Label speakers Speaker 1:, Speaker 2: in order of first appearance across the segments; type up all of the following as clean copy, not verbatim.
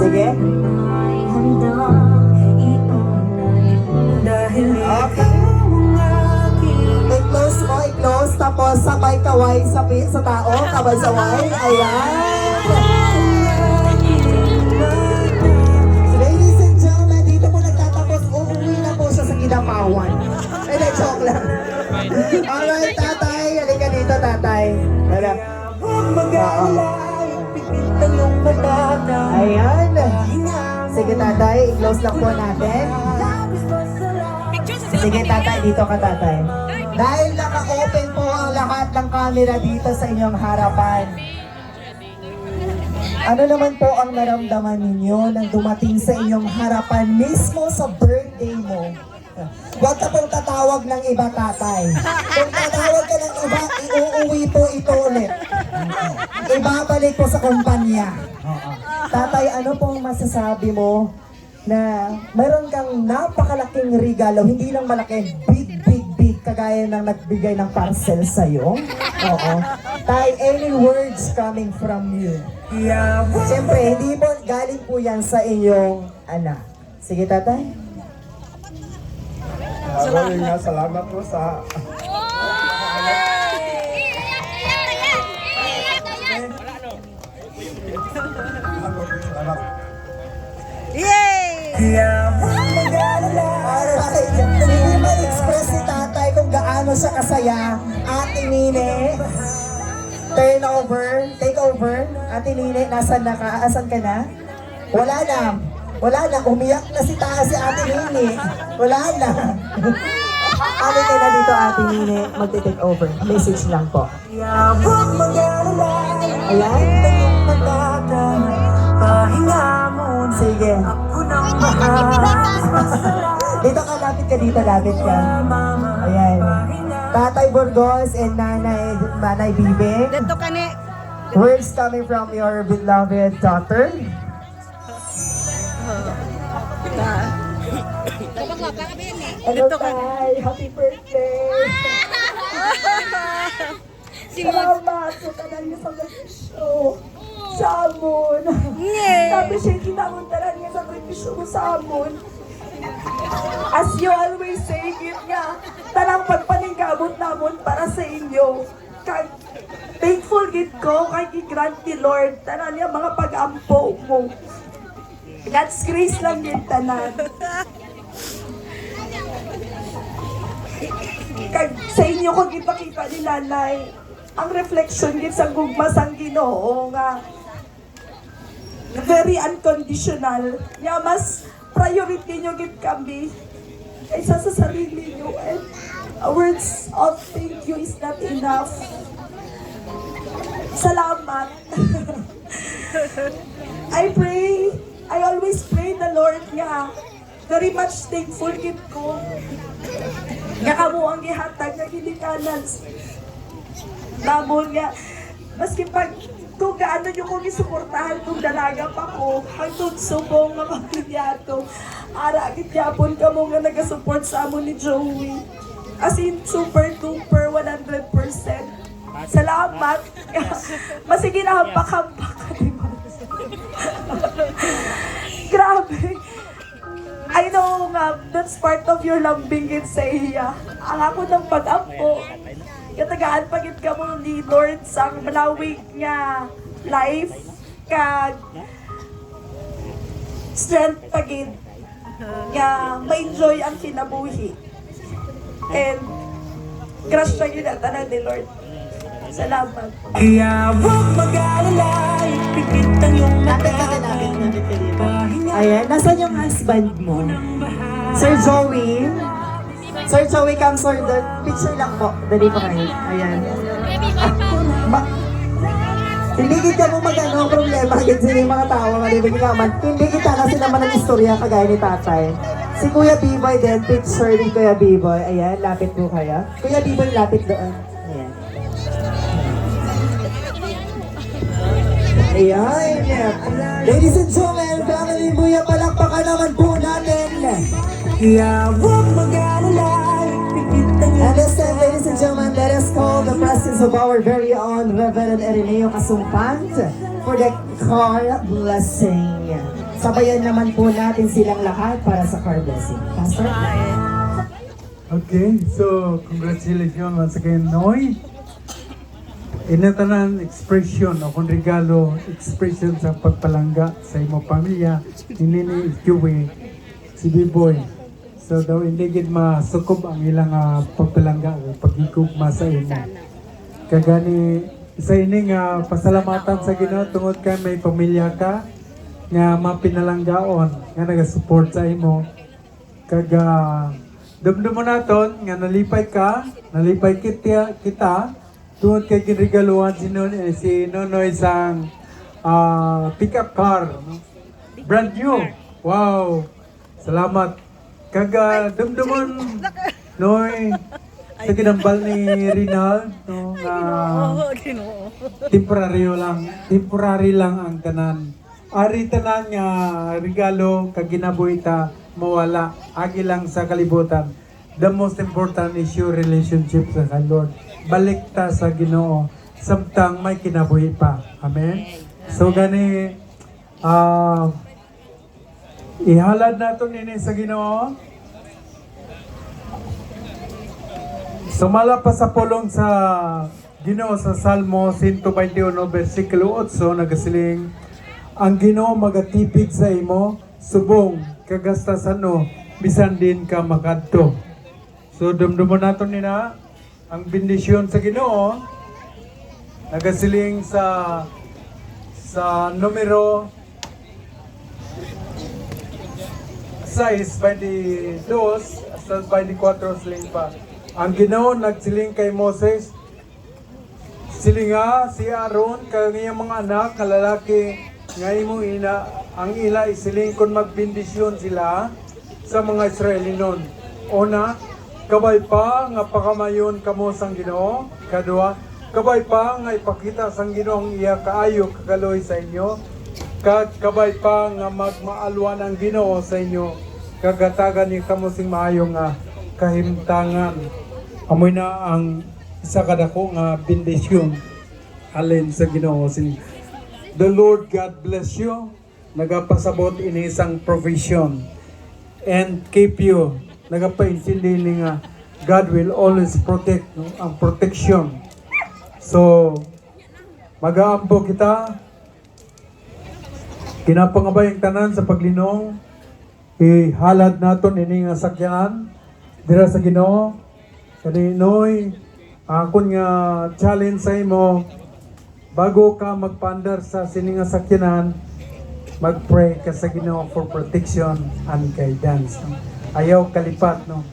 Speaker 1: Sige. Okay. I-close mo, i-close. Tapos sabay kaway sa tao, kaway saway. Ayan. So, ladies and gentlemen, dito po nagtatapos. Uuwi na po siya sa Kinapawan. Hindi, joke lang. Alright, tatay. Halika dito, tatay. Wala. Ayan. Sige, tatay. I-close lang po natin. Sige, tatay. Dito ka, tatay. Dahil naka-open po ang lahat ng camera dito sa inyong harapan. Ano naman po ang naramdaman ninyo nang dumating sa inyong harapan mismo sa birthday mo? Huwag ka pong tatawag ng iba, tatay. Kung tatawag ka ng iba, iuuwi po ito ulit. Ibabalik po sa kumpanya. Tatay, ano pong masasabi mo na mayroon kang napakalaking regalo, hindi lang malaki, big, kagaya ng nagbigay ng parcel sa'yo? Oo. Tay, any words coming from you? Siyempre, hindi mo galing po yan sa inyong anak. Sige, tatay.
Speaker 2: Salamat po sa...
Speaker 1: Yay! Alright, hindi mo express si tatay kung gaano siya kasaya. Ate Nine, take over. Ate Nine, nasan na ka? Asan ka na? Wala na, umiyak na si Ate Nine. Wala na. Ate ka na dito, Ate Nine, magte-take over. Message lang po. Ayan. Sige. Dito ka, lapit ka. Ayan. Tatay Burgos and Nanay Bibe.
Speaker 3: Dito ka ni.
Speaker 1: Words coming from your beloved daughter. Hello, Tay. Happy birthday. Salamat sa tanan niyo sa show. Sa amon. Tapos siya kinamuntaran niya sa sakripisyo mo sa amon. As you always say, git nga, talang pagpaningkamot namon para sa inyo. Thankful git ko kay grant ni Lord. Tanan niya mga pag-ampo mo. God's grace lang din tanan. Sa inyo ko ipakita ni Nanay ang reflection git sa gugma sang Ginoo nga very unconditional. Nga mas priority nyo git kami kaysa sa sarili nyo. And words of thank you is not enough. Salamat. I always pray the Lord nga very much thankful git ko nga kamo ang gihatag nga ginikanan namon nga maski pag kung gaano nyo kong isuportahan kung dalaga pa ko hangtod subong nga pamilyato ara gityapon ka mo nga nagasupport sa amon ni Joey as in super duper 100%. Salamat. Masige na hampak-hampak ka, diba? Grabe. I know nga, that's part of your lambing it sa iya. Ang ako ng pag-ampo, katagaan pagit ka mo ni Lord sa malawig nga life, kag strength pagit, nga ma-enjoy ang kinabuhi. And, crush na yun ang tanan ni Lord. Salamat.
Speaker 4: Kaya huwag mag-alala, ipikit ang iyong mata.
Speaker 1: Ayan, nasan yung husband mo? Sir Joey? Sir Joey, come sir, picture lang po. Dali pa kayo. Ayan. Hindi kita mo mag-ano problema, kasi yung mga tao, malibig ka man. Hindi kita kasi naman ang istorya kagaya ni tatay. Si Kuya B-Boy din, picture ni Kuya B-Boy. Ayan, lapit po kayo. Kuya B-Boy, lapit doon. Ayan. Ayan. Ladies and gentlemen, family Buya, palakpakan naman po natin.
Speaker 4: Kaya huwag mag-alala, ipikit ang iyong
Speaker 1: And this time, ladies and gentlemen, let us call the presence of our very own Reverend Erineo Casumpant for the car blessing. sabayan naman po natin silang lahat para sa car blessing. Pastor?
Speaker 3: Okay, so congratulations once again, Noy. Inatanan expression o kung regalo, expression sa pagpalangga sa imo pamilya, hindi ni Joey, si B-Boy. So daw hindi gid masukob ang ilang pagpalangga o pagigugma sa imo. Kagani isa ini nga pasalamatan sa Ginoo tungod kay may pamilya ka nga mapinalanggaon nga naga-support sa imo. Kaga dumdum mo naton nga nalipay kita tungod kay ginregaluhan si Nonoy sang pick-up car, no? Brand new. Wow. Salamat. Kaga dumdumon Noy sa ginambal ni Rinald, no, nga temporary lang ang tanan. Ari tanan nga regalo kag ginabuhita mawala agi lang sa kalibutan. The most important is your relationship sa Lord. Balik ta sa Ginoo samtang may kinabuhi pa. Amen. So gani ihalad naton ini sa Ginoo. Sumala pa sa pulong sa Ginoo sa Salmo 121 versikulo 8 nagasiling, ang Ginoo magatipig sa imo, subong kagastasano bisan din ka makadto. So dumdumon naton nina ang bendisyon sa Ginoo nagasiling sa numero 6:22 hasta 24 siling pa. Ang Ginoo nagsiling kay Moses, silinga si Aaron kag iyang mga anak nga lalaki nga imong ina ang ila isiling kon magbendisyon sila sa mga Israelinon. Una, kabay pa nga pakamayon kamo sang Ginoo. Kadua, kabay pa nga ipakita sang Ginoo ang iya kaayo kagaloy sa inyo. Kag kabay pa nga magmaalwan ang Ginoo sa inyo. Kagatagan ni kamo sing maayo nga kahimtangan. Amoy na ang isa kadako nga bendisyon alin sa Ginoo. The Lord God bless you. Nagapasabot ini isang provision and keep you. Nagapaintindi ni nga God will always protect, no? Ang protection. So mag-aampo kita. Kinapangabay ang tanan sa paglinong. Ihalad naton ini nga sakyanan dira sa Ginoo. Kani Noy, akon nga challenge sa imo, bago ka magpaandar sa sining nga sakyanan, mag-pray ka sa Ginoo for protection and guidance. No? Ayaw kalipat, no?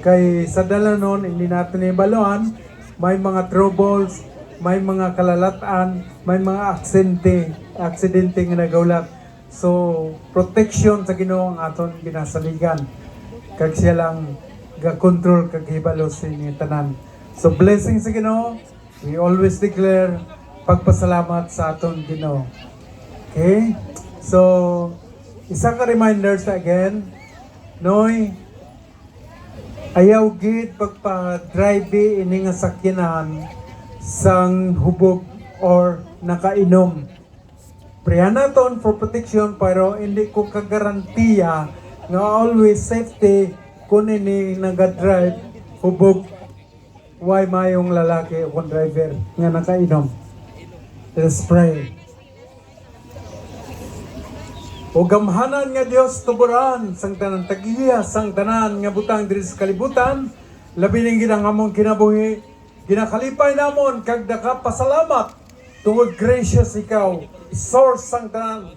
Speaker 3: Kay sa dalanon, hindi natin ibaluan, may mga troubles, may mga kalalatan, may mga aksidente nga nagaulat. So, protection sa Ginoo ang aton ginasaligan. Kag siya lang ga-control kag hibalo sa inyo tanan. So, blessing sa Ginoo. We always declare pagpasalamat sa aton Ginoo. Okay? So, isa ka reminders again. Noy, ayaw gid pagpa-drive ini nga sakyanan sang hubog or nakainom. Prayan naton for protection pero hindi ko kagarantiya nga always safety kung ini naga-drive hubog why mayong lalaki o driver nga nakainom. Let's pray. O gamhanan nga Dios tuburan sang tanan tagiya sang tanan nga butang diri sa kalibutan, labi ning ginang among kinabuhi, ginakalipay namon kag daka pasalamat tungod gracious ikaw, source sang tanan.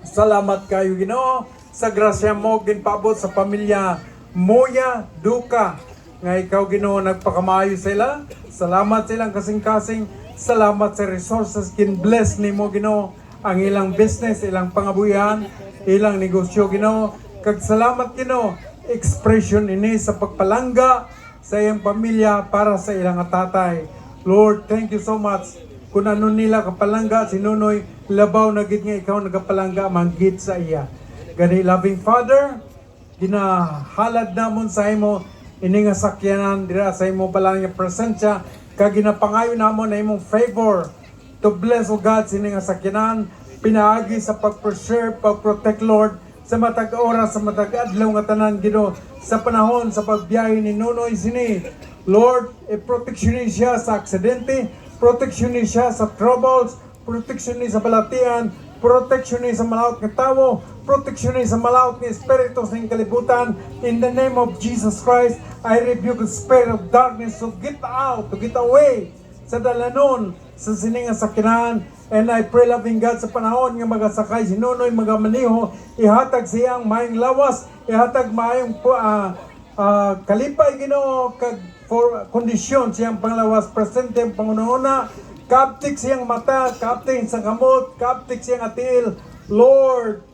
Speaker 3: Salamat kayo Ginoo sa grasya mo ginpaabot sa pamilya Moya Duka nga ikaw Ginoo nagpakamayo sila. Salamat silang kasing-kasing. Salamat sa resources kin bless nimo Ginoo ang ilang business, ilang pangabuyan, ilang negosyo Ginoo. Kag salamat Ginoo expression ini sa pagpalangga sa iyang pamilya para sa ilang tatay. Lord, thank you so much. Kung ano nila kapalangga si Nunoy, labaw na gid nga ikaw nagapalangga manggid sa iya. Gani loving Father, ginahalad namon sa imo ini nga sakyanan dira sa imo balang nga presensya kag ginapangayo namon na imong favor to bless o God sini nga sakyanan pinaagi sa pag-preserve, pag-protect, Lord, sa matag oras, sa matag adlaw nga tanan, Ginoo, sa panahon sa pagbiyahe ni Nonoy sini. Lord, proteksyonin siya sa aksidente, proteksyonin siya sa troubles, proteksyonin sa balatian, proteksyonin sa malawat nga tawo, proteksyonin sa malawat nga espiritu sa kalibutan. In the name of Jesus Christ, I rebuke the spirit of darkness to get out, to get away sa dalanon, sa sininga sakyanan. And I pray, loving God, sa panahon nga magasakay si Nonoy, magamaniho, ihatag siyang mayong lawas, ihatag mayong kalipay, Ginoo, kag for kondisyon siyang panglawas, presente ang pangunahuna, kaptik siyang mata, kaptik sa kamot, kaptik siyang atil. Lord,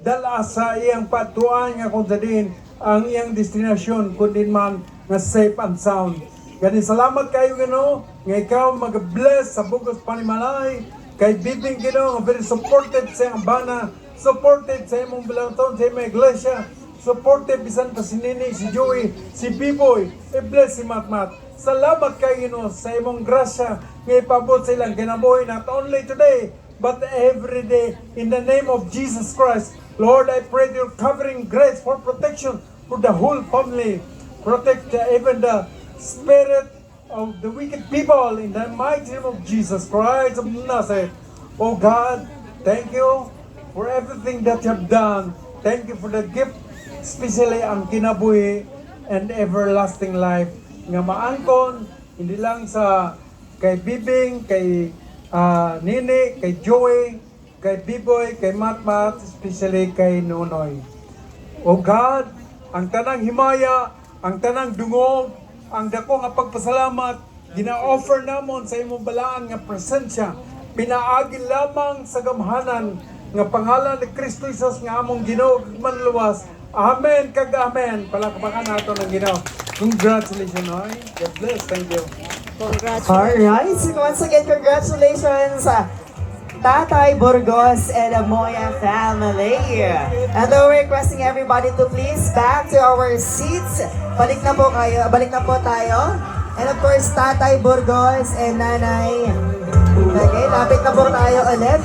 Speaker 3: dala sa iyang patuan nga kung sadin ang iyang destinasyon, kundi man nga safe and sound. Gani salamat kayo, Ginoo, nga ikaw mag-bless sa bugos panimalay, kay Bibing, Ginoo, nga very supported sa iyang bana, supported sa imong bilanton, sa imong iglesia, supported bisan pa si Nini, si Joey, si Biboy, i-bless si Matmat. Salamat kayo, Ginoo, sa imong grasya nga ipabot sa ilang kinabuhi, not only today, but every day, in the name of Jesus Christ. Lord, I pray your covering grace for protection for the whole family. Protect even the spirit of the wicked people in the mighty name of Jesus Christ of Nazareth. Oh God, thank you for everything that you have done. Thank you for the gift, especially ang kinabuhi and everlasting life. Nga maangkon, hindi lang sa kay Bibing, kay Nini, kay Joey, kay Biboy, kay Matmat, especially kay Nonoy. O God, ang tanang himaya, ang tanang dungog, ang dako nga pagpasalamat, gina-offer namon sa imong balaan nga presensya, pinaagi lamang sa gamhanan nga pangalan ni Kristo Jesus nga among Ginoo manluwas. Amen kag amen. Palakpakan nato ng Ginoo. Congratulations, Noy. God bless. Thank you.
Speaker 1: Alright, so once again, congratulations Tatay Burgos and the Moya family. And we're requesting everybody to please back to our seats. Balik na po tayo. And of course, Tatay Burgos and Nanay. Okay, lapit na po tayo ulit.